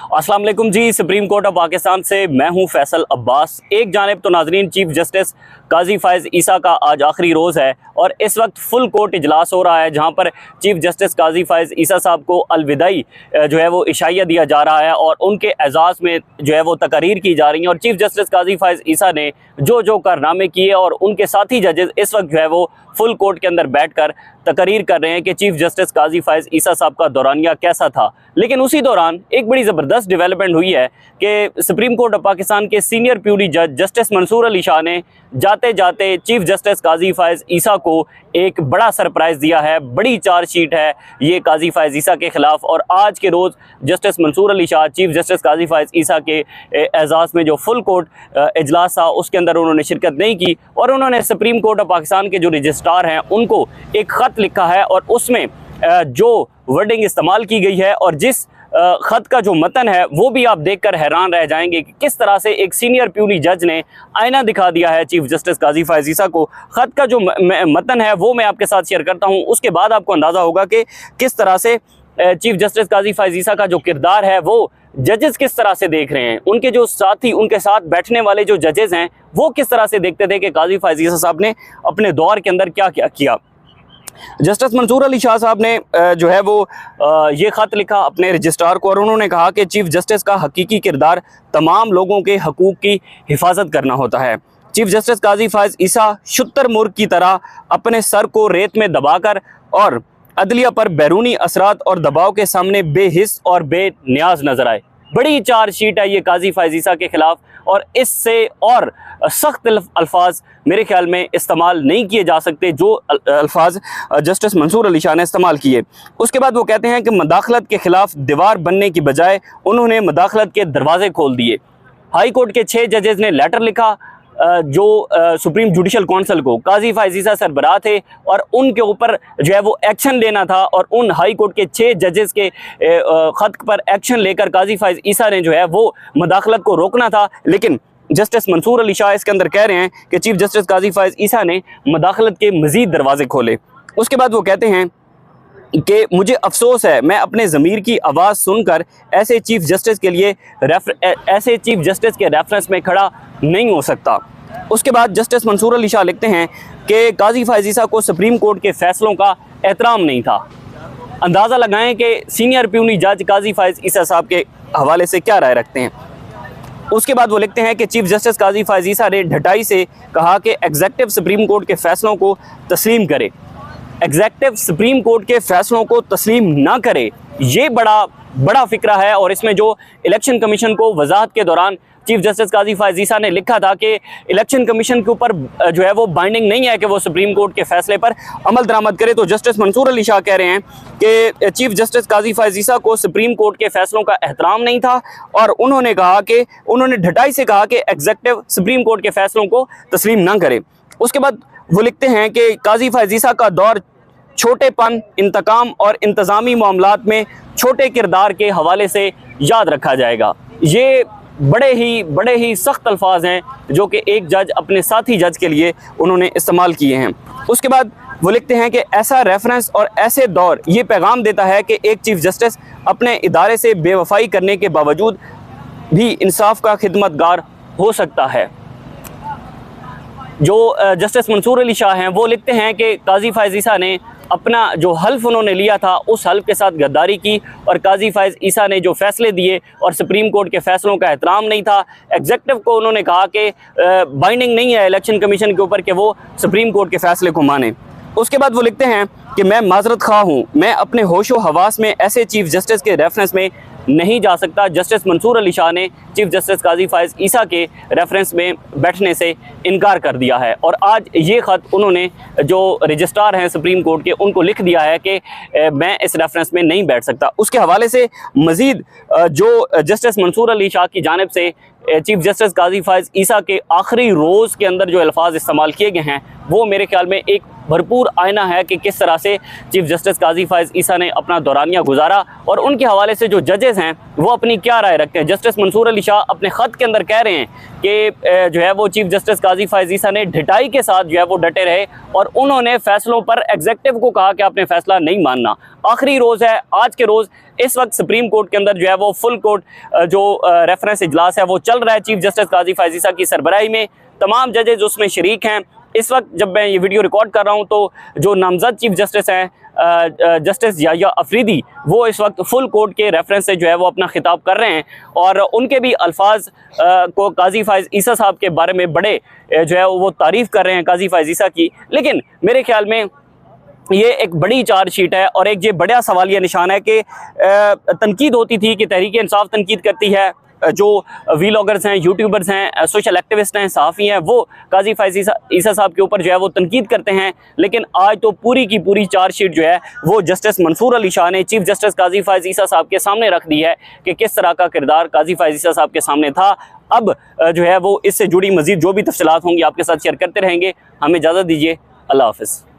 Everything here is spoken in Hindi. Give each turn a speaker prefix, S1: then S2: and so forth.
S1: अस्सलाम वालेकुम जी। सुप्रीम कोर्ट ऑफ पाकिस्तान से मैं हूं फैसल अब्बास। एक जानिब तो नाजरीन चीफ जस्टिस काजी फायज़ ईसा का आज आखिरी रोज़ है और इस वक्त फुल कोर्ट इजलास हो रहा है, जहां पर चीफ जस्टिस काजी फायज़ ईसा साहब को अलविदाई जो है वो इशाइया दिया जा रहा है और उनके एजाज़ में जो है वो तकरीर की जा रही है। और चीफ जस्टिस काजी फायज़ ईसा ने जो कारनामे किए और उनके साथी जजेस इस वक्त जो है वो फुल कोर्ट के अंदर बैठकर तकरीर कर रहे हैं कि चीफ जस्टिस काजी फायज़ ईसा साहब का दौरानिया कैसा था। लेकिन उसी दौरान एक बड़ी ज़बरदस्त डेवलपमेंट हुई है कि सुप्रीम कोर्ट ऑफ पाकिस्तान के सीनियर प्यूरी जज जस्टिस मंसूर अली शाह ने जाते जाते चीफ जस्टिस काजी फायज़ ईसा को एक बड़ा सरप्राइज़ दिया है। बड़ी चार्जशीट है ये काजी फायज़ ईसा के ख़िलाफ़ और आज के रोज़ justice Mansoor Ali Shah chief justice Qazi Faez Isa के एजाज़ में जो फुल कोर्ट इजलास था उसके अंदर उन्होंने शिरकत नहीं की और उन्होंने सुप्रीम कोर्ट ऑफ पाकिस्तान के जो रजिस्ट्रार हैं उनको एक ख़त लिखा है और उसमें जो वर्डिंग इस्तेमाल की गई है और जिस ख़त का जो मतन है वो भी आप देखकर हैरान रह जाएंगे कि किस तरह से एक सीनियर प्यूरी जज ने आईना दिखा दिया है चीफ जस्टिस काजी फायज़ ईसा को। ख़त का जो मतन है वो मैं आपके साथ शेयर करता हूँ, उसके बाद आपको अंदाज़ा होगा कि किस तरह से चीफ जस्टिस काजी फायज़ ईसा का जो किरदार है वो जजेस किस तरह से देख रहे हैं, उनके जो साथी उनके साथ बैठने वाले जो जजेस हैं वो किस तरह से देखते थे कि काजी फायज़ ईसा साहब ने अपने दौर के अंदर क्या क्या किया। जस्टिस मंसूर अली शाह साहब ने जो है वो ये ख़त लिखा अपने रजिस्ट्रार को और उन्होंने कहा कि चीफ जस्टिस का हकीकी किरदार तमाम लोगों के हकूक़ की हिफाजत करना होता है। चीफ जस्टिस काजी फायज़ ईसा शुतर मुर्ग की तरह अपने सर को रेत में दबाकर और अदलिया पर बैरूनी असरात और दबाव के सामने बेहिस और बेनियाज नजर आए। बड़ी चार्जशीट है ये काजी फायज़ ईसा के ख़िलाफ़ और इससे और सख्त अल्फाज मेरे ख्याल में इस्तेमाल नहीं किए जा सकते जो अल्फाज जस्टिस मंसूर अली शाह ने इस्तेमाल किए। उसके बाद वो कहते हैं कि मदाखलत के ख़िलाफ़ दीवार बनने की बजाय उन्होंने मदाखलत के दरवाजे खोल दिए। हाई कोर्ट के 6 जजेस ने लेटर लिखा जो सुप्रीम जुडिशल काउंसिल को, काजी फायज़ ईसा सरबराह थे और उनके ऊपर जो है वो एक्शन लेना था और उन हाई कोर्ट के 6 जजेस के ख़त पर एक्शन लेकर काजी फायज़ ईसा ने जो है वो मदाखलत को रोकना था। लेकिन जस्टिस मंसूर अली शाह इसके अंदर कह रहे हैं कि चीफ जस्टिस काजी फायज़ ईसा ने मदाखलत के मज़ीद दरवाजे खोले। उसके बाद वो कहते हैं कि मुझे अफसोस है, मैं अपने ज़मीर की आवाज़ सुनकर ऐसे चीफ जस्टिस के रेफरेंस में खड़ा नहीं हो सकता। उसके बाद जस्टिस मंसूर अली शाह लिखते हैं कि काजी फायज़ ईसा को सुप्रीम कोर्ट के फ़ैसलों का एहतराम नहीं था। अंदाज़ा लगाएं कि सीनियर प्यूनी जज काजी फायज़ ईसा साहब के हवाले से क्या राय रखते हैं। उसके बाद वो लिखते हैं कि चीफ जस्टिस काजी फायज़ ईसा ने ढटाई से कहा कि एग्जेक्टिव सुप्रीम कोर्ट के फ़ैसलों को तस्लीम करे। एग्जेक्टिव सुप्रीम कोर्ट के फ़ैसलों को तस्लीम ना करे, ये बड़ा फ़िक्रा है और इसमें जो इलेक्शन कमीशन को वजाहत के दौरान चीफ जस्टिस काजी फायज़ ईसा ने लिखा था कि इलेक्शन कमीशन के ऊपर जो है वो बाइंडिंग नहीं है कि वो सुप्रीम कोर्ट के फैसले पर अमल दरामद करे, तो जस्टिस मंसूर अली शाह कह रहे हैं कि चीफ जस्टिस काजी फायज़ ईसा को सुप्रीम कोर्ट के फैसलों का एहतराम नहीं था और उन्होंने कहा कि उन्होंने ढटाई से कहा कि एग्जेक्टिव सुप्रीम कोर्ट के फैसलों को तस्लीम ना करे। उसके बाद वो लिखते हैं कि काजी फायज़ ईसा का दौर छोटेपन, इंतकाम और इंतज़ामी मामलात में छोटे किरदार के हवाले से याद रखा जाएगा। ये बड़े ही सख्त अल्फाज हैं जो कि एक जज अपने साथी जज के लिए उन्होंने इस्तेमाल किए हैं। उसके बाद वो लिखते हैं कि ऐसा रेफरेंस और ऐसे दौर ये पैगाम देता है कि एक चीफ जस्टिस अपने इदारे से बेवफाई करने के बावजूद भी इंसाफ का खिदमतगार हो सकता है। जो जस्टिस मंसूर अली शाह हैं वो लिखते हैं कि काजी फायज़ ईसा ने अपना जो हल्फ उन्होंने लिया था उस हल्फ के साथ गद्दारी की और काजी फायज़ ईसा ने जो फैसले दिए और सुप्रीम कोर्ट के फैसलों का एहतराम नहीं था। एग्जेक्टिव को उन्होंने कहा कि बाइंडिंग नहीं है इलेक्शन कमीशन के ऊपर कि वो सुप्रीम कोर्ट के फैसले को माने। उसके बाद वो लिखते हैं कि मैं माजरत खा हूँ, मैं अपने होशो हवास में ऐसे चीफ जस्टिस के रेफरेंस में नहीं जा सकता। जस्टिस मंसूर अली शाह ने चीफ जस्टिस काजी फायज़ ईसा के रेफरेंस में बैठने से इनकार कर दिया है और आज ये ख़त उन्होंने जो रजिस्ट्रार हैं सुप्रीम कोर्ट के उनको लिख दिया है कि मैं इस रेफरेंस में नहीं बैठ सकता। उसके हवाले से मज़ीद जो जस्टिस मंसूर अली शाह की जानिब से चीफ जस्टिस काजी फायज़ ईसा के आखिरी रोज़ के अंदर जो अल्फाज इस्तेमाल किए गए हैं वो मेरे ख्याल में एक भरपूर आईना है कि किस तरह से चीफ जस्टिस काजी फायज़ ईसा ने अपना दौरानिया गुजारा और उनके हवाले से जो जजेस हैं वो अपनी क्या राय रखते हैं। जस्टिस मंसूर अली शाह अपने ख़त के अंदर कह रहे हैं कि जो है वो चीफ जस्टिस काजी फायज़ ईसा ने ढिठाई के साथ जो है वो डटे रहे और उन्होंने फैसलों पर एग्जेक्टिव को कहा कि आपने फैसला नहीं मानना। आखिरी रोज़ है, आज के रोज़ इस वक्त सुप्रीम कोर्ट के अंदर जो है वो फुल कोर्ट जो रेफरेंस इजलास है वो चल रहा है चीफ जस्टिस काजी फायज़ ईसा की सरबराही में। तमाम जजेज उसमें शरीक हैं। इस वक्त जब मैं ये वीडियो रिकॉर्ड कर रहा हूँ तो जो नामजद चीफ जस्टिस हैं जस्टिस याह्या अफरीदी, वो इस वक्त फुल कोर्ट के रेफरेंस से जो है वो अपना खिताब कर रहे हैं और उनके भी अल्फाज को काजी फायज़ ईसा साहब के बारे में बड़े जो है वो तारीफ़ कर रहे हैं काजी फायज़ ईसा की। लेकिन मेरे ख्याल में ये एक बड़ी चार्जशीट है और एक ये बड़ा सवालिया निशान है कि तनकीद होती थी कि तहरीक इंसाफ तनकीद करती है, जो वीलॉगर्स हैं, यूट्यूबर्स हैं, सोशल एक्टिविस्ट हैं, सहाफ़ी हैं, वो काजी फायज़ ईसा साहब के ऊपर जो है वो तनकीद करते हैं। लेकिन आज तो पूरी की पूरी चार्जशीट जो है वो जस्टिस मंसूर अली शाह ने चीफ जस्टिस काजी फायज़ ईसा साहब के सामने रख दी है कि किस तरह का किरदार काजी फायज़ ईसा साहब के सामने था। अब जो है वो इससे जुड़ी मज़ीद जो भी तफसीलात होंगी आपके साथ शेयर करते रहेंगे। हमें इजाज़त दीजिए। अल्लाह हाफ़िज़।